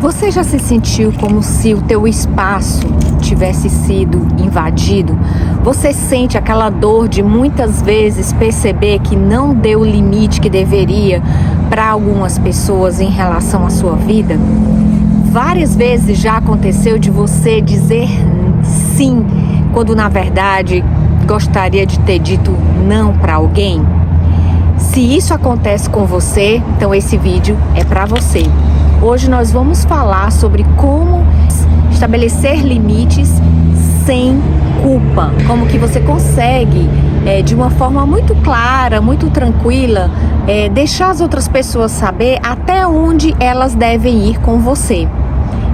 Você já se sentiu como se o teu espaço tivesse sido invadido? Você sente aquela dor de muitas vezes perceber que não deu o limite que deveria para algumas pessoas em relação à sua vida? Várias vezes já aconteceu de você dizer sim, quando na verdade gostaria de ter dito não para alguém? Se isso acontece com você, então esse vídeo é para você. Hoje nós vamos falar sobre como estabelecer limites sem culpa. Como que você consegue, de uma forma muito clara, muito tranquila, deixar as outras pessoas saber até onde elas devem ir com você.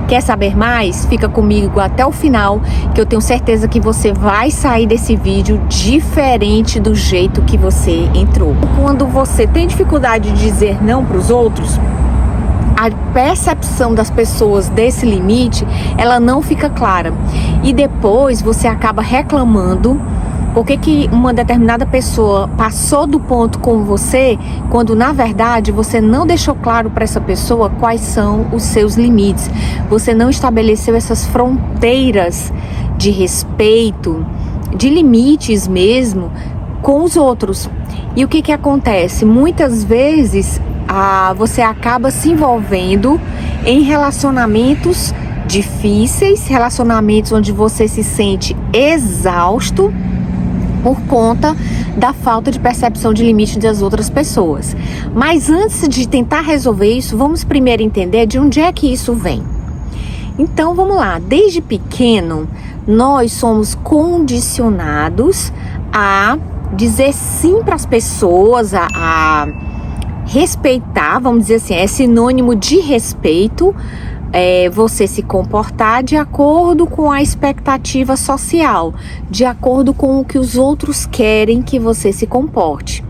Quer saber mais? Fica comigo até o final, que eu tenho certeza que você vai sair desse vídeo diferente do jeito que você entrou. Quando você tem dificuldade de dizer não para os outros, a percepção das pessoas desse limite, ela não fica clara. E depois você acaba reclamando porque que uma determinada pessoa passou do ponto com você, quando na verdade você não deixou claro para essa pessoa quais são os seus limites. Você não estabeleceu essas fronteiras de respeito, de limites mesmo, com os outros. E o que acontece? Muitas vezes você acaba se envolvendo em relacionamentos difíceis, relacionamentos onde você se sente exausto por conta da falta de percepção de limite das outras pessoas. Mas antes de tentar resolver isso, vamos primeiro entender de onde é que isso vem. Então vamos lá, desde pequeno nós somos condicionados a dizer sim para as pessoas, a respeitar, vamos dizer assim, é sinônimo de respeito, você se comportar de acordo com a expectativa social, de acordo com o que os outros querem que você se comporte.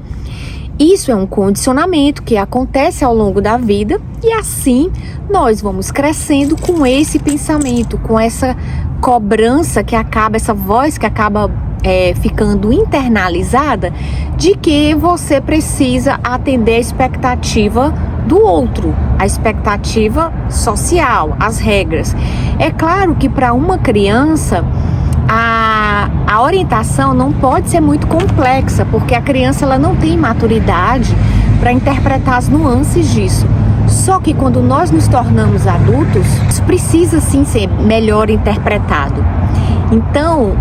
Isso é um condicionamento que acontece ao longo da vida e assim nós vamos crescendo com esse pensamento, com essa cobrança que acaba, essa voz que acaba ficando internalizada de que você precisa atender a expectativa do outro, a expectativa social, as regras. É claro que para uma criança a orientação não pode ser muito complexa, porque a criança ela não tem maturidade para interpretar as nuances disso. Só que quando nós nos tornamos adultos, isso precisa sim ser melhor interpretado. Então,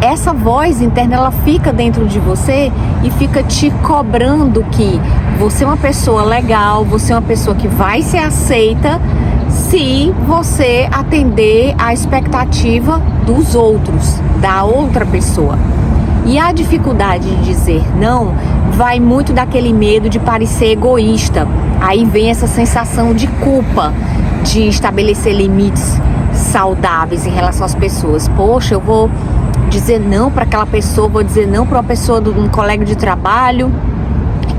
essa voz interna, ela fica dentro de você e fica te cobrando que você é uma pessoa legal, você é uma pessoa que vai ser aceita se você atender à expectativa dos outros, da outra pessoa. E a dificuldade de dizer não vai muito daquele medo de parecer egoísta. Aí vem essa sensação de culpa, de estabelecer limites saudáveis em relação às pessoas. Poxa, eu vou dizer não para aquela pessoa, vou dizer não para uma pessoa, um colega de trabalho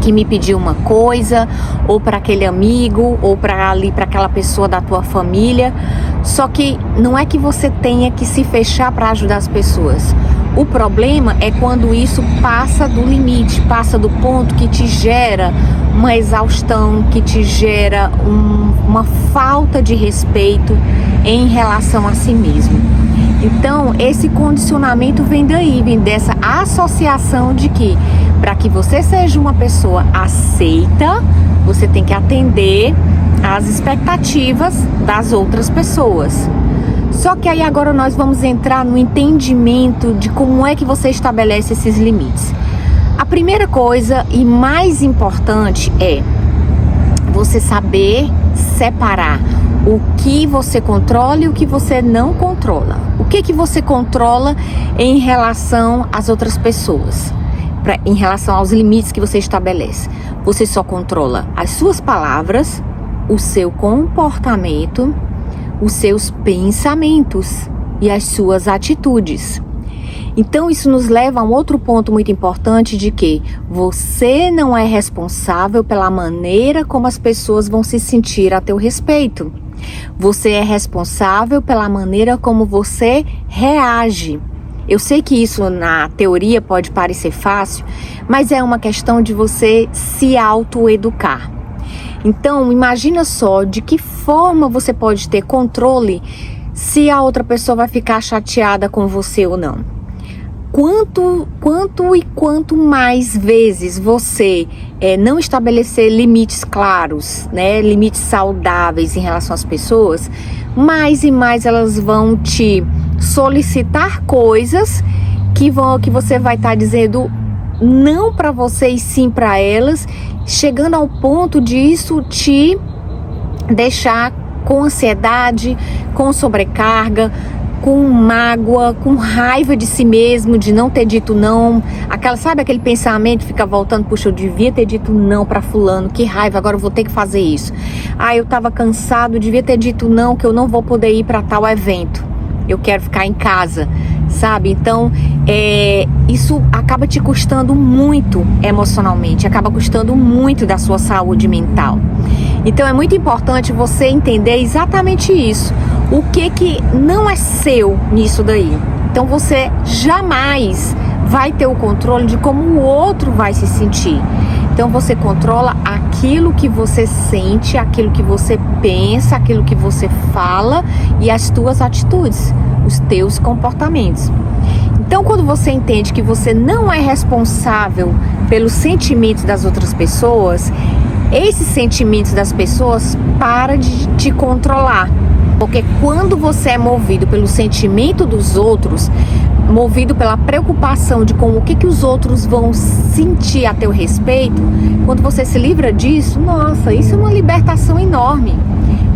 que me pediu uma coisa, ou para aquele amigo, ou para aquela pessoa da tua família. Só que não é que você tenha que se fechar para ajudar as pessoas. O problema é quando isso passa do limite, passa do ponto que te gera uma exaustão, que te gera uma falta de respeito em relação a si mesmo. Então, esse condicionamento vem daí, vem dessa associação de que para que você seja uma pessoa aceita, você tem que atender às expectativas das outras pessoas. Só que aí agora nós vamos entrar no entendimento de como é que você estabelece esses limites. A primeira coisa e mais importante é você saber separar o que você controla e o que você não controla. O que você controla em relação às outras pessoas, em relação aos limites que você estabelece. Você só controla as suas palavras, o seu comportamento, os seus pensamentos e as suas atitudes. Então isso nos leva a um outro ponto muito importante de que você não é responsável pela maneira como as pessoas vão se sentir a teu respeito. Você é responsável pela maneira como você reage. Eu sei que isso na teoria pode parecer fácil, mas é uma questão de você se autoeducar. Então, imagina só de que forma você pode ter controle se a outra pessoa vai ficar chateada com você ou não. Quanto mais vezes você não estabelecer limites claros, né, limites saudáveis em relação às pessoas, mais e mais elas vão te solicitar coisas que você vai estar dizendo não para você e sim para elas, chegando ao ponto de isso te deixar com ansiedade, com sobrecarga, com mágoa, com raiva de si mesmo, de não ter dito não. Sabe aquele pensamento que fica voltando, puxa, eu devia ter dito não para fulano, que raiva, agora eu vou ter que fazer isso. Eu tava cansado, devia ter dito não, que eu não vou poder ir para tal evento. Eu quero ficar em casa, sabe? Então, isso acaba te custando muito emocionalmente, acaba custando muito da sua saúde mental. Então, é muito importante você entender exatamente isso. O que não é seu nisso daí. Então, você jamais vai ter o controle de como o outro vai se sentir. Então, você controla aquilo que você sente, aquilo que você pensa, aquilo que você fala e as tuas atitudes, os teus comportamentos. Então, quando você entende que você não é responsável pelos sentimentos das outras pessoas, esses sentimentos das pessoas param de te controlar. Porque quando você é movido pelo sentimento dos outros, movido pela preocupação de com o que os outros vão sentir a teu respeito, quando você se livra disso, nossa, isso é uma libertação enorme.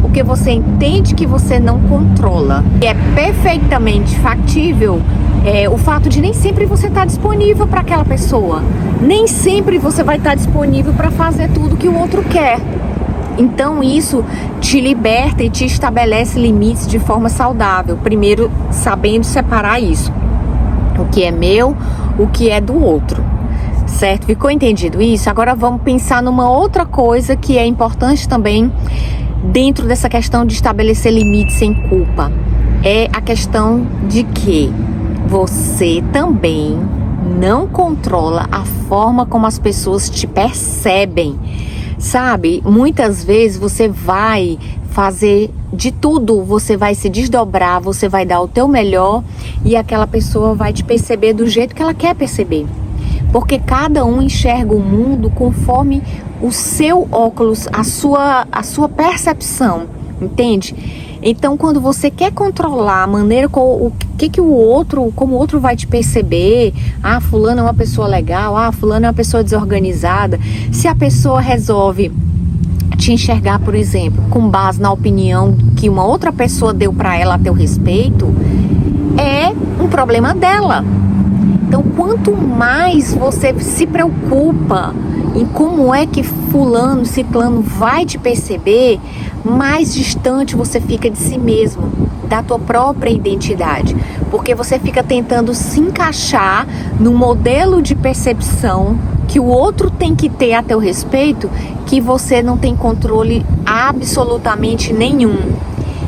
Porque você entende que você não controla. E é perfeitamente factível o fato de nem sempre você estar disponível para aquela pessoa. Nem sempre você vai estar disponível para fazer tudo que o outro quer. Então isso te liberta e te estabelece limites de forma saudável. Primeiro, sabendo separar isso. O que é meu, o que é do outro. Certo? Ficou entendido isso? Agora vamos pensar numa outra coisa que é importante também dentro dessa questão de estabelecer limites sem culpa. É a questão de que você também não controla a forma como as pessoas te percebem. Sabe, muitas vezes você vai fazer de tudo, você vai se desdobrar, você vai dar o teu melhor e aquela pessoa vai te perceber do jeito que ela quer perceber. Porque cada um enxerga o mundo conforme o seu óculos, a sua percepção, entende? Então, quando você quer controlar a maneira como o outro vai te perceber, fulano é uma pessoa legal, fulano é uma pessoa desorganizada, se a pessoa resolve te enxergar, por exemplo, com base na opinião que uma outra pessoa deu para ela a teu respeito, é um problema dela. Então, quanto mais você se preocupa em como é que fulano, ciclano vai te perceber, mais distante você fica de si mesmo, da tua própria identidade. Porque você fica tentando se encaixar no modelo de percepção que o outro tem que ter a teu respeito, que você não tem controle absolutamente nenhum.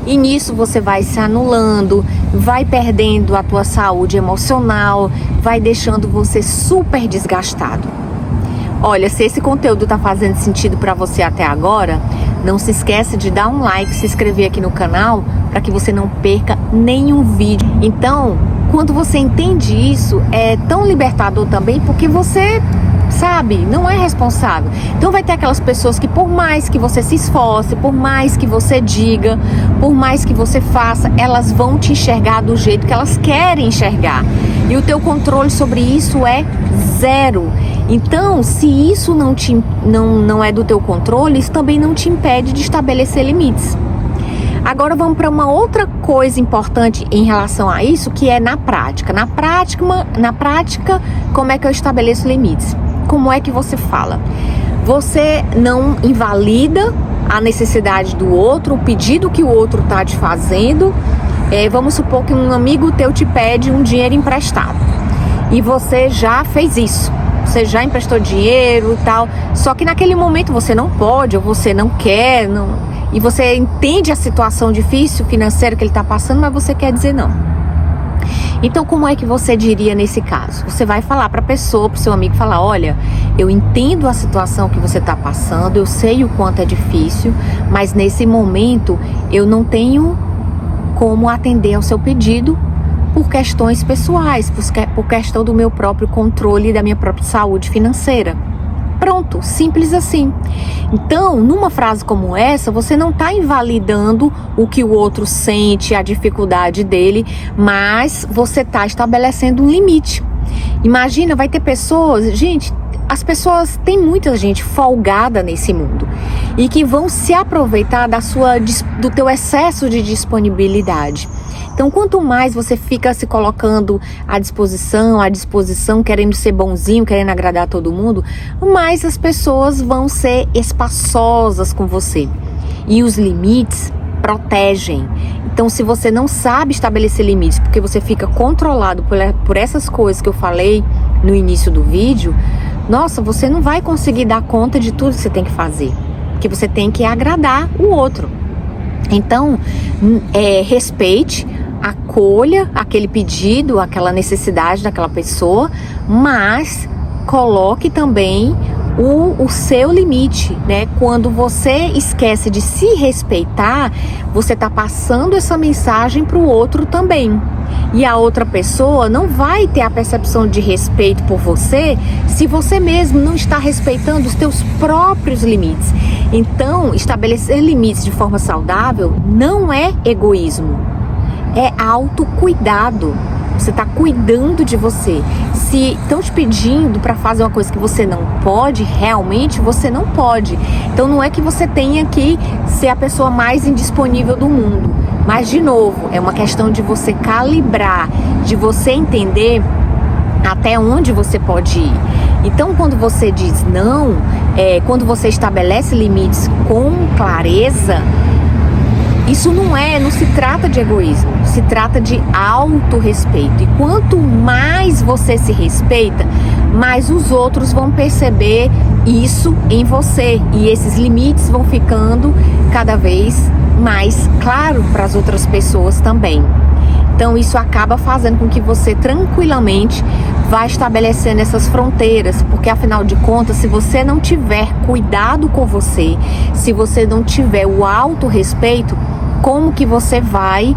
E nisso você vai se anulando, vai perdendo a tua saúde emocional, vai deixando você super desgastado. Olha, se esse conteúdo tá fazendo sentido para você até agora, não se esqueça de dar um like, se inscrever aqui no canal, para que você não perca nenhum vídeo. Então, quando você entende isso, é tão libertador também, porque você, sabe, não é responsável. Então vai ter aquelas pessoas que por mais que você se esforce, por mais que você diga, por mais que você faça, elas vão te enxergar do jeito que elas querem enxergar. E o teu controle sobre isso é zero. Então, se isso não é do teu controle, isso também não te impede de estabelecer limites. Agora vamos para uma outra coisa importante em relação a isso, que é na prática. Na prática, como é que eu estabeleço limites? Como é que você fala? Você não invalida a necessidade do outro, o pedido que o outro está te fazendo. Vamos supor que um amigo teu te pede um dinheiro emprestado e você já fez isso. Você já emprestou dinheiro e tal, só que naquele momento você não pode ou você não quer, e você entende a situação difícil financeira que ele está passando, mas você quer dizer não. Então, como é que você diria nesse caso? Você vai falar para a pessoa, para o seu amigo, falar: olha, eu entendo a situação que você está passando, eu sei o quanto é difícil, mas nesse momento eu não tenho como atender ao seu pedido por questões pessoais, por questão do meu próprio controle e da minha própria saúde financeira. Pronto, simples assim. Então, numa frase como essa, você não está invalidando o que o outro sente, a dificuldade dele, mas você está estabelecendo um limite. Imagina, vai ter pessoas, gente, tem muita gente folgada nesse mundo e que vão se aproveitar do teu excesso de disponibilidade. Então, quanto mais você fica se colocando à disposição, querendo ser bonzinho, querendo agradar todo mundo, mais as pessoas vão ser espaçosas com você. E os limites protegem. Então, se você não sabe estabelecer limites, porque você fica controlado por essas coisas que eu falei no início do vídeo, nossa, você não vai conseguir dar conta de tudo que você tem que fazer, porque você tem que agradar o outro. Então, respeite, acolha aquele pedido, aquela necessidade daquela pessoa, mas coloque também o seu limite, né? Quando você esquece de se respeitar, você está passando essa mensagem para o outro também. E a outra pessoa não vai ter a percepção de respeito por você se você mesmo não está respeitando os teus próprios limites. Então, estabelecer limites de forma saudável não é egoísmo, é autocuidado. Você está cuidando de você. Se estão te pedindo para fazer uma coisa que você não pode, realmente você não pode. Então não é que você tenha que ser a pessoa mais indisponível do mundo. Mas, de novo, é uma questão de você calibrar, de você entender até onde você pode ir. Então, quando você diz não, quando você estabelece limites com clareza, isso não se trata de egoísmo, se trata de autorrespeito. E quanto mais você se respeita, mais os outros vão perceber isso em você. E esses limites vão ficando cada vez mais claro para as outras pessoas também. Então isso acaba fazendo com que você tranquilamente vá estabelecendo essas fronteiras, porque afinal de contas, se você não tiver cuidado com você, se você não tiver o autorrespeito, como que você vai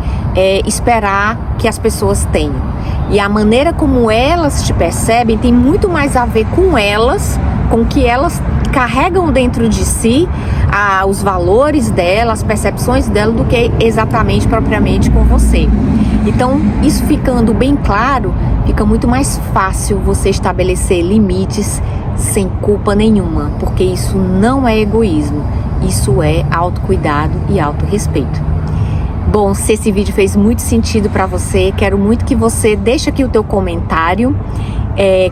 esperar que as pessoas tenham? E a maneira como elas te percebem tem muito mais a ver com elas, com o que elas carregam dentro de si, os valores delas, as percepções dela, do que exatamente, propriamente com você. Então, isso ficando bem claro, fica muito mais fácil você estabelecer limites sem culpa nenhuma, porque isso não é egoísmo, isso é autocuidado e autorrespeito. Bom, se esse vídeo fez muito sentido para você, quero muito que você deixe aqui o teu comentário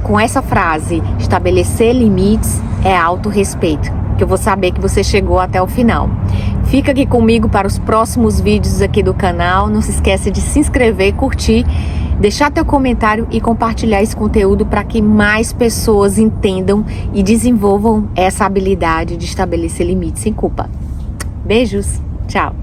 com essa frase: estabelecer limites é autorrespeito, que eu vou saber que você chegou até o final. Fica aqui comigo para os próximos vídeos aqui do canal. Não se esqueça de se inscrever, curtir, deixar teu comentário e compartilhar esse conteúdo para que mais pessoas entendam e desenvolvam essa habilidade de estabelecer limites sem culpa. Beijos, tchau!